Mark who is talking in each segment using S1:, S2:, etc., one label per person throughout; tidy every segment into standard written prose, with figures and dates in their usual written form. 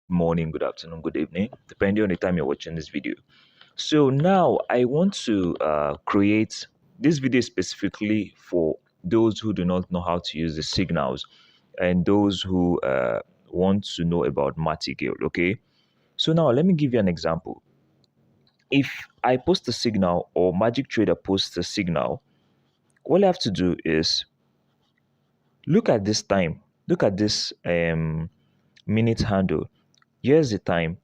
S1: morning, good afternoon, good evening, depending on the time you're watching this video. So now I want to create this video specifically for those who do not know how to use the signals and those who want to know about Martingale. Okay, so now let me give you an example. If I post a signal or Magic Trader posts a signal, all I have to do is look at this time. Look at this minute handle. Here's the time.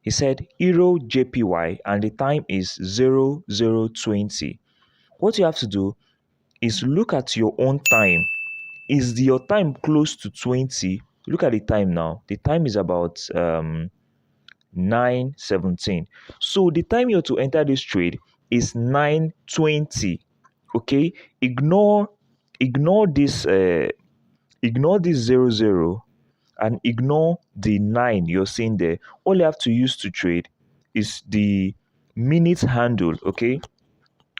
S1: He said Euro JPY and the time is 0020. What you have to do is look at your own time. Is your time close to 20? Look at the time now. The time is about 9:17. So the time you have to enter this trade is 9:20. Okay? Ignore this ignore this 00 and ignore the 9 you're seeing there. All you have to use to trade is the minute handle. Okay,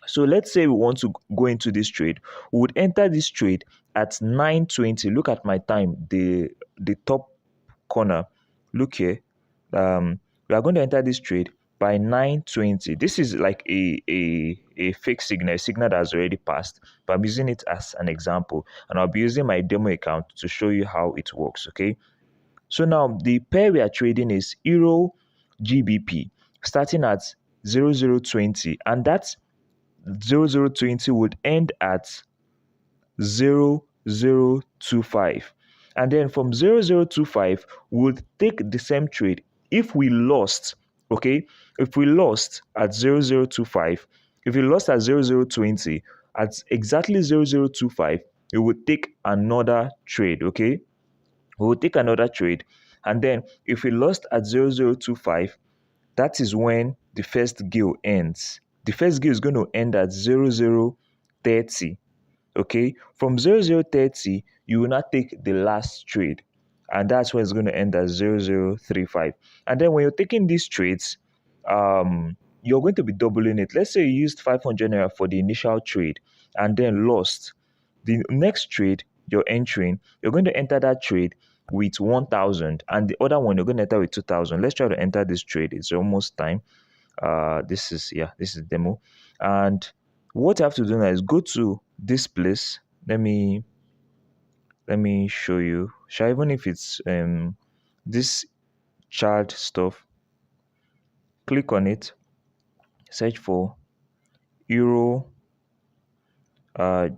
S1: so let's say we want to go into this trade. We would enter this trade at 9:20. Look at my time, the top corner. Look here. We are going to enter this trade by 9:20. This is like a fake signal, a signal that has already passed, but I'm using it as an example, and I'll be using my demo account to show you how it works. Okay, so now the pair we are trading is Euro GBP, starting at 0020, and that's 0020 would end at 0025. And then from 0025, we'll take the same trade. If we lost, okay, if we lost at 0025, if we lost at 0020, at exactly 0025, we would take another trade, okay? We will take another trade. And then if we lost at 0025, that is when the first gale ends. The first gale is going to end at 0030. Okay, from 0030, you will not take the last trade, and that's when it's going to end at 0035. And then when you're taking these trades, you're going to be doubling it. Let's say you used 500 naira for the initial trade and then lost. The next trade you're entering, you're going to enter that trade with 1000, and the other one you're going to enter with 2000. Let's try to enter this trade. It's almost time. This is demo. And what you have to do now is go to this place. Let me show you. Sure, even if it's this chart stuff, click on it, search for euro. I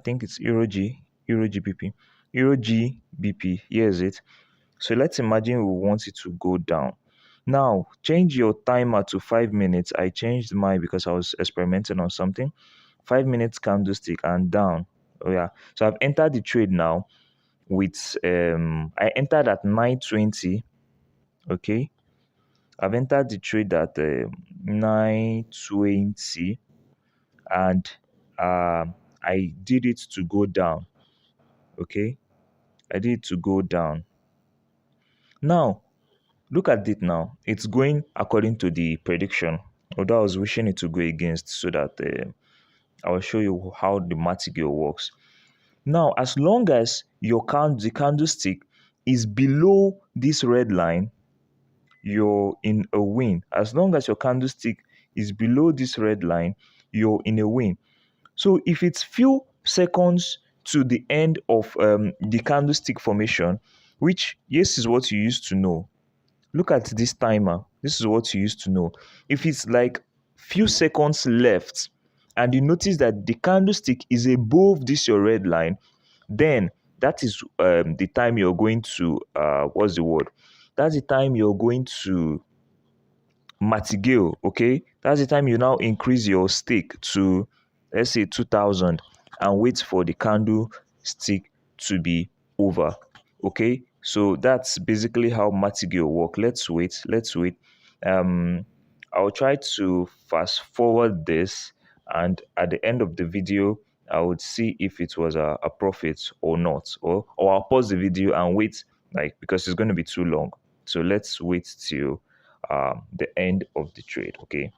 S1: think it's euro GBP, euro GBP. Here's it. So let's imagine we want it to go down. Now change your timer to 5 minutes. I changed mine because I was experimenting on something. 5 minutes candlestick and down. Oh yeah, so I've entered the trade now with I entered at 9:20. Okay, I've entered the trade at 9:20, and I did it to go down. Okay, I did it to go down. Now look at it now. It's going according to the prediction, although I was wishing it to go against, so that I will show you how the martingale works. Now, as long as the candlestick is below this red line, you're in a win. As long as your candlestick is below this red line, you're in a win. So if it's few seconds to the end of the candlestick formation, which yes is what you used to know. Look at this timer. This is what you used to know. If it's like few seconds left and you notice that the candlestick is above this your red line, then that is the time you're going to what's the word? That's the time you're going to martingale. Okay, that's the time you now increase your stake to, let's say, 2000, and wait for the candlestick to be over. Okay, so that's basically how martingale work. Let's wait. I'll try to fast forward this, and at the end of the video I would see if it was a profit or not, or I'll pause the video and wait, like, because it's going to be too long. So let's wait till the end of the trade. Okay.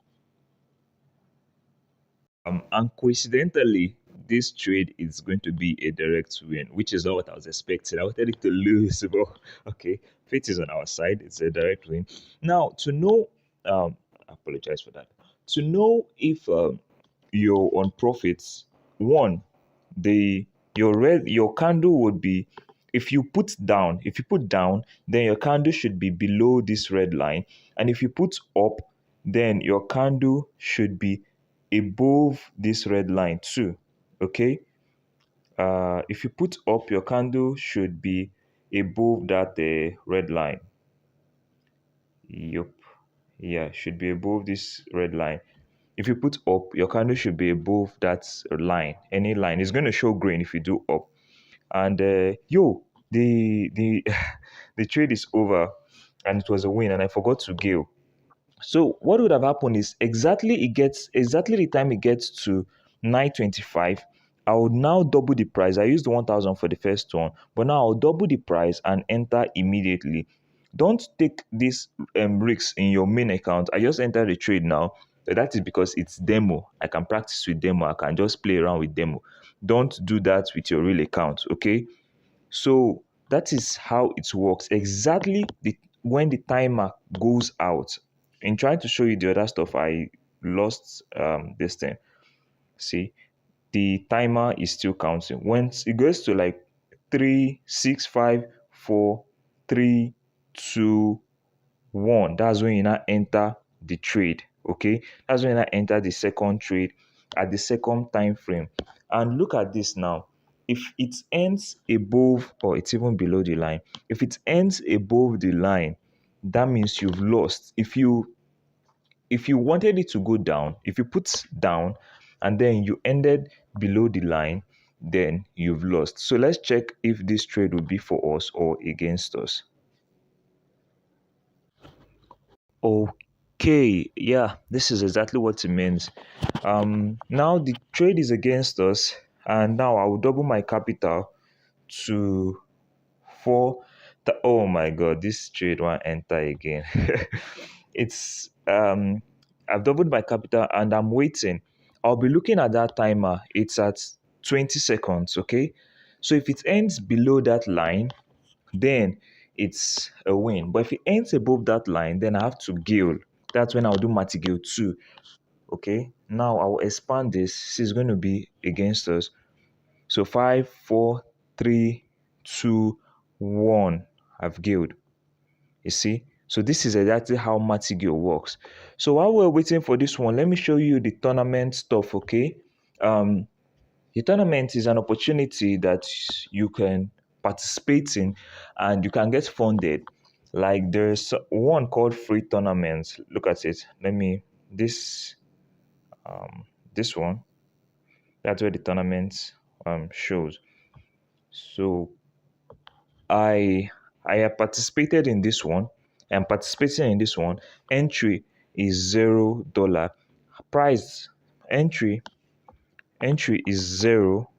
S1: And coincidentally, this trade is going to be a direct win, which is not what I was expecting. I wanted it to lose, but okay, fate is on our side. It's a direct win. Now, to know, I apologize for that. To know if you're on profits, one, the your candle would be, if you put down, then your candle should be below this red line, and if you put up, then your candle should be above this red line too. Okay, if you put up, your candle should be above that red line. Yup. Yeah, should be above this red line. If you put up, your candle should be above that line. Any line is going to show green if you do up. And the the trade is over, and it was a win. And I forgot to give. So what would have happened is, exactly the time it gets to 9:25, I would now double the price. I used 1,000 for the first one, but now I'll double the price and enter immediately. Don't take this risks in your main account. I just entered the trade now. That is because it's demo. I can practice with demo. I can just play around with demo. Don't do that with your real account, okay? So that is how it works. Exactly when the timer goes out. In trying to show you the other stuff, I lost this thing. See, the timer is still counting. Once it goes to like 3, 6, 5, 4, 3, 2, 1, that's when you now enter the trade. Okay, that's when you now enter the second trade at the second time frame. And look at this now. If it ends above, or it's even below the line, if it ends above the line, that means you've lost. If you wanted it to go down, if you put down and then you ended below the line, then you've lost. So let's check if this trade will be for us or against us. Okay, yeah, this is exactly what it means. Now the trade is against us, and now I will double my capital to four. Oh my god, this trade won't enter again. It's I've doubled my capital and I'm waiting. I'll be looking at that timer. It's at 20 seconds, okay? So if it ends below that line, then it's a win. But if it ends above that line, then I have to gill. That's when I'll do Mati-gill too. Okay. Now I'll expand this. This is going to be against us. So 5, 4, 3, 2, 1. I've gilled. You see? So this is exactly how Mati-gill works. So while we're waiting for this one, let me show you the tournament stuff, okay? Um, the tournament is an opportunity that you can participate in and you can get funded. Like there's one called free tournaments. Look at it. This um this one. That's where the tournament shows. So I I have participated in this one. I'm participating in this one. Entry is $0. Price entry entry is zero.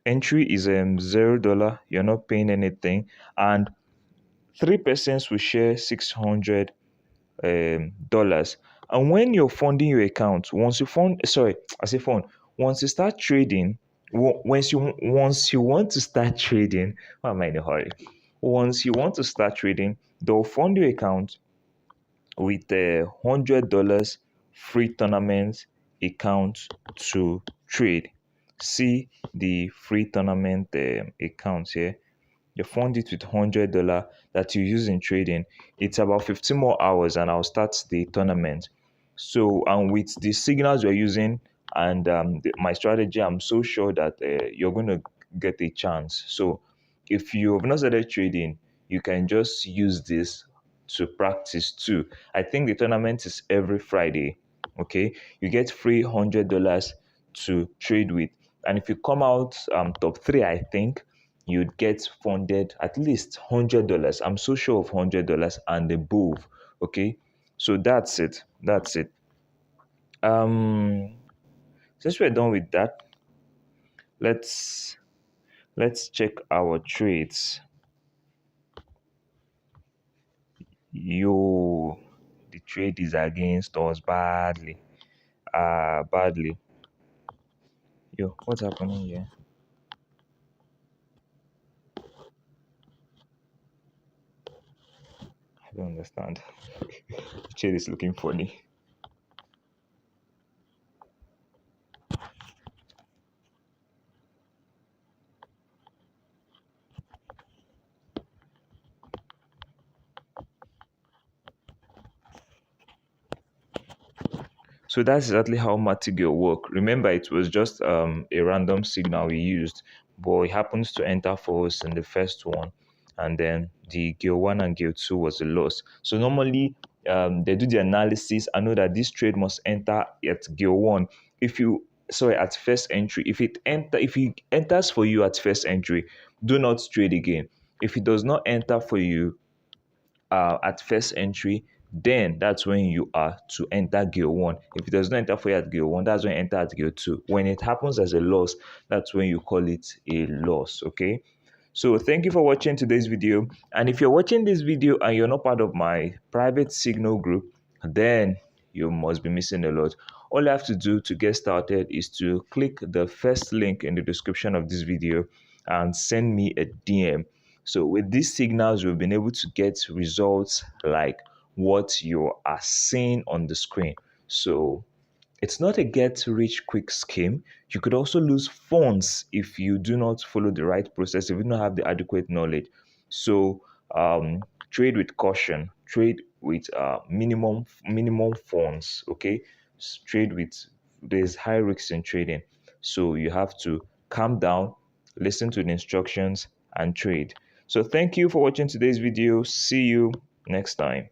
S1: Entry is $0. You're not paying anything, and three persons will share $600. And when you're funding your account, once you fund, sorry, I say fund, once you start trading, once you want to start trading, why am I in a hurry? Once you want to start trading, they'll fund your account with a $100 free tournament account to trade. See the free tournament account here. You fund it with $100 that you use in trading. It's about 15 more hours and I'll start the tournament. So, and with the signals we're using and my strategy, I'm so sure that you're going to get a chance. So if you have not started trading, you can just use this to practice too. I think the tournament is every Friday. Okay, you get free $100 to trade with, and if you come out top three, I think you'd get funded at least $100. I'm so sure of $100 and above. Okay, so that's it. That's it. Um, since we're done with that, let's let's check our trades. Yo, the trade is against us badly. Badly. Yo, what's happening here? I don't understand. Chair is looking funny. So that's exactly how Martingale work. Remember, it was just a random signal we used, but it happens to enter for us in the first one, and then the Gale 1 and Gale 2 was a loss. So normally they do the analysis. I know that this trade must enter at Gale 1. If you sorry at first entry, if it enters for you at first entry, do not trade again. If it does not enter for you at first entry, then that's when you are to enter gear one. If it does not enter for you at gear one, that's when you enter at gear two. When it happens as a loss, that's when you call it a loss. Okay. So thank you for watching today's video. And if you're watching this video and you're not part of my private signal group, then you must be missing a lot. All you have to do to get started is to click the first link in the description of this video and send me a DM. So with these signals, we've been able to get results like what you are seeing on the screen. So it's not a get rich quick scheme. You could also lose funds if you do not follow the right process, if you don't have the adequate knowledge. So trade with caution, trade with minimum funds. Okay, trade with there's high risks in trading. So you have to calm down, listen to the instructions, and trade. So thank you for watching today's video. See you next time.